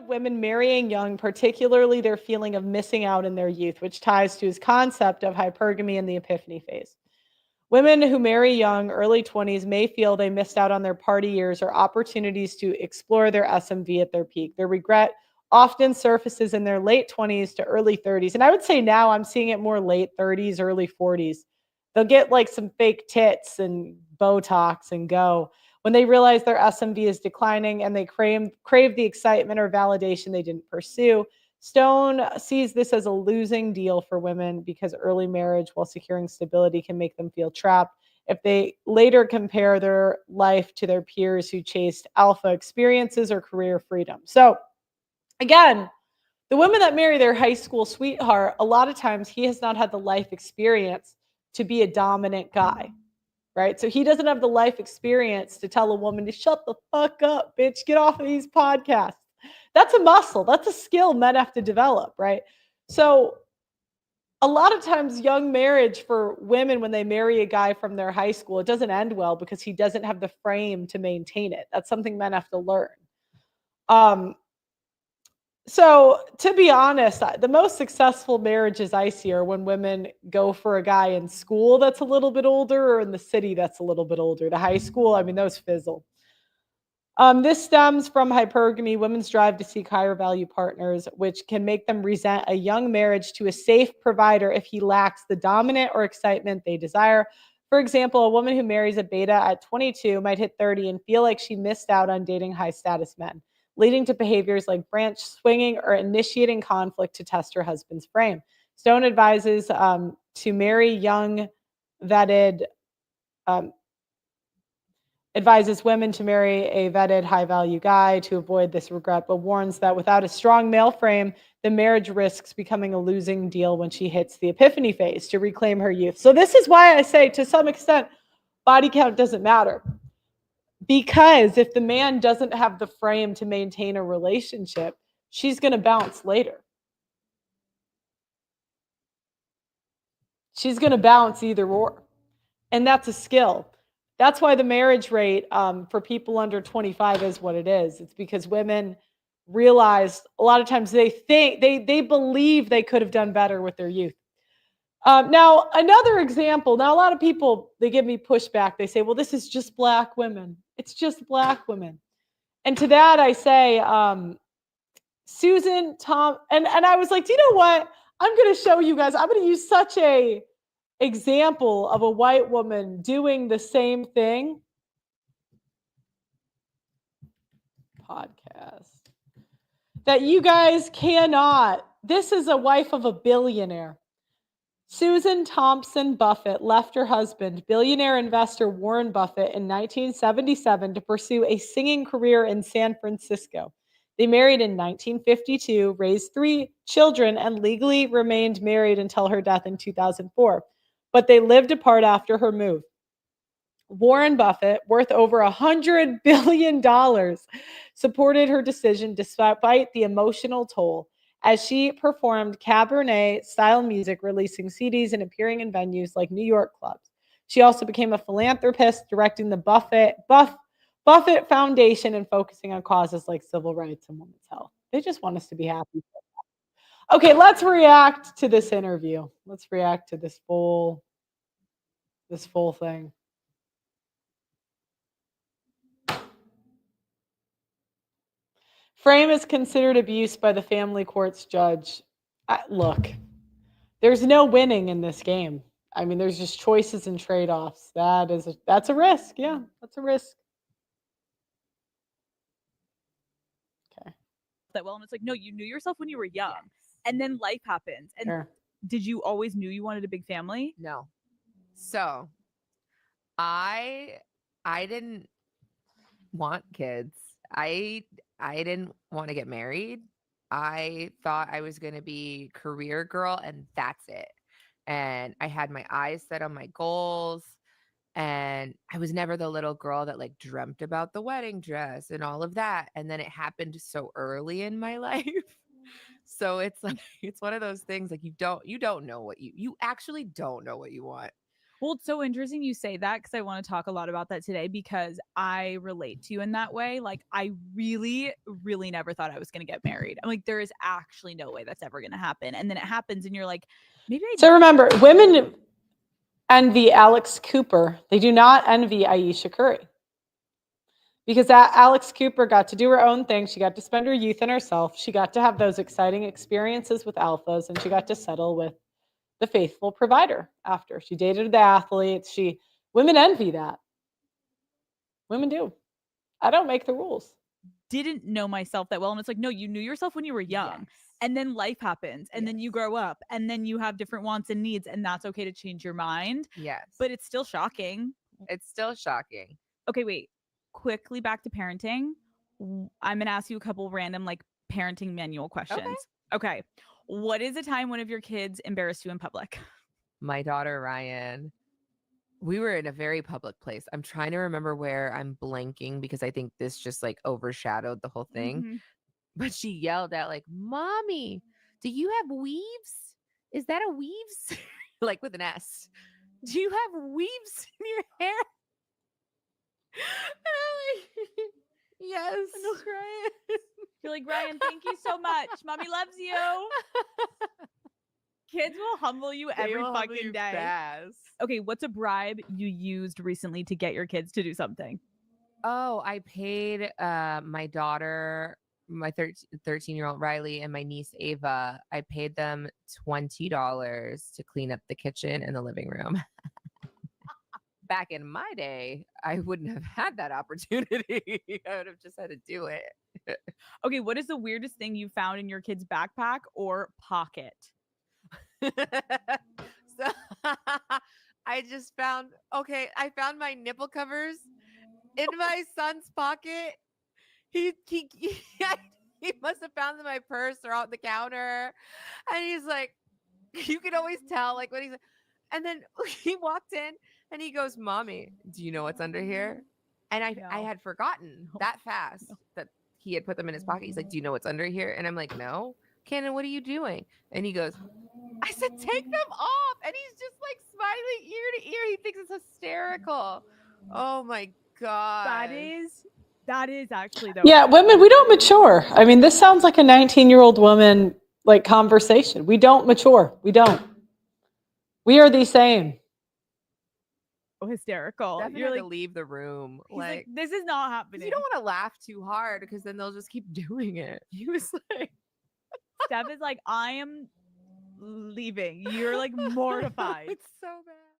of women marrying young, particularly their feeling of missing out in their youth, which ties to his concept of hypergamy and the epiphany phase. Women who marry young, early 20s, may feel they missed out on their party years or opportunities to explore their SMV at their peak. Their regret often surfaces in their late 20s to early 30s. And I would say now I'm seeing it more late 30s, early 40s. They'll get like some fake tits and Botox and go when they realize their SMV is declining and they crave the excitement or validation they didn't pursue. Stone sees this as a losing deal for women because early marriage, while securing stability, can make them feel trapped if they later compare their life to their peers who chased alpha experiences or career freedom. So, again, the women that marry their high school sweetheart, a lot of times he has not had the life experience to be a dominant guy, right? So he doesn't have the life experience to tell a woman to shut the fuck up, bitch, get off of these podcasts. That's a muscle, that's a skill men have to develop, right? So a lot of times young marriage for women when they marry a guy from their high school, it doesn't end well because he doesn't have the frame to maintain it. That's something men have to learn. Um, so to be honest, the most successful marriages I see are when women go for a guy in school that's a little bit older or in the city that's a little bit older. The high school, I mean, those fizzle. This stems from hypergamy, women's drive to seek higher value partners, which can make them resent a young marriage to a safe provider if he lacks the dominant or excitement they desire. For example, a woman who marries a beta at 22 might hit 30 and feel like she missed out on dating high status men, leading to behaviors like branch swinging or initiating conflict to test her husband's frame. Stone advises to marry young, vetted, um, advises women to marry a vetted, high value guy to avoid this regret, but warns that without a strong male frame, the marriage risks becoming a losing deal when she hits the epiphany phase to reclaim her youth. So, this is why I say, to some extent, body count doesn't matter. Because if the man doesn't have the frame to maintain a relationship, she's going to bounce later. She's going to bounce either or. And that's a skill. That's why the marriage rate for people under 25 is what it is. It's because women realize a lot of times they think they believe they could have done better with their youth. Now, another example. Now, a lot of people they give me pushback. They say, "Well, this is just black women. It's just black women." And to that, I say, Susan, Tom, and I was like, "Do you know what? I'm going to show you guys. I'm going to use such a example of a white woman doing the same thing." Podcast that you guys cannot. This is a wife of a billionaire. Susan Thompson Buffett left her husband, billionaire investor Warren Buffett, in 1977 to pursue a singing career in San Francisco. They married in 1952, raised 3 children, and legally remained married until her death in 2004. But they lived apart after her move. Warren Buffett, worth over $100 billion, supported her decision despite the emotional toll as she performed Cabernet style music, releasing CDs and appearing in venues like New York clubs. She also became a philanthropist, directing the Buffett Foundation and focusing on causes like civil rights and women's health. They just want us to be happy. Okay, let's react to this interview. Let's react to this full thing. Frame is considered abuse by the family court's judge. Look, there's no winning in this game. I mean, there's just choices and trade-offs. That's a risk. Yeah, that's a risk. Okay. That well, and it's like, no, you knew yourself when you were young, and then life happens. And Sure. did you always knew you wanted a big family? No. So I didn't want kids. I didn't want to get married. I thought I was going to be career girl and that's it. And I had my eyes set on my goals, and I was never the little girl that like dreamt about the wedding dress and all of that. And then it happened so early in my life. So it's like it's one of those things like you don't know what you actually don't know what you want. Well, it's so interesting you say that because I want to talk a lot about that today because I relate to you in that way. Like, I really, really never thought I was going to get married. I'm like, there is actually no way that's ever going to happen. And then it happens, and you're like, maybe I So remember, women envy Alex Cooper. They do not envy Ayesha Curry. Because Alex Cooper got to do her own thing. She got to spend her youth in herself. She got to have those exciting experiences with alphas, and she got to settle with the faithful provider after. She dated the athletes. Women envy that. Women do. I don't make the rules. didn't know myself that well. And it's like, no, you knew yourself when you were young. Yes. And then life happens, and then you Yes. grow up, and then you have different wants and needs, and that's okay to change your mind. Yes. But it's still shocking. It's still shocking. Okay, wait. Quickly back to parenting. I'm going to ask you a couple random like parenting manual questions. Okay. What is a time one of your kids embarrassed you in public? My daughter, Ryan, we were in a very public place. I'm trying to remember where. I'm blanking because I think this just like overshadowed the whole thing. Mhm. But she yelled out like, "Mommy, do you have weaves? Is that a weaves?" Like with an S. "Do you have weaves in your hair?" And I'm like, yes. And they'll cry. You're like, Ryan, thank you so much. Mommy loves you. Kids will humble you They every will humble fucking you day. fast. Okay, what's a bribe you used recently to get your kids to do something? Oh, I paid my daughter, my 13-year-old Riley, and my niece Ava. I paid them $20 to clean up the kitchen and the living room. Back in my day, I wouldn't have had that opportunity. I would have just had to do it. Okay, what is the weirdest thing you found in your kid's backpack or pocket? So I just found, I found my nipple covers in my son's pocket. He must have found them in my purse or out the counter. And he's like, you can always tell, like when he's, and then he walked in and he goes, "Mommy, do you know what's under here?" And I No. had forgotten that fast that he had put them in his pocket. He's like, "Do you know what's under here?" And I'm like, "No." "Cannon, what are you doing?" And he goes, I said, "Take them off." And he's just like smiling ear to ear. He thinks it's hysterical. Oh my God. That is actually though. Yeah, women, we don't mature. I mean, this sounds like a 19-year-old woman like conversation. We don't mature. We don't. We are the same. Hysterical. Steph You're had like, to leave the room. he's like, this is not happening. You don't want to laugh too hard because then they'll just keep doing it. He was like, Steph is like, I am leaving. You're like mortified. It's so bad.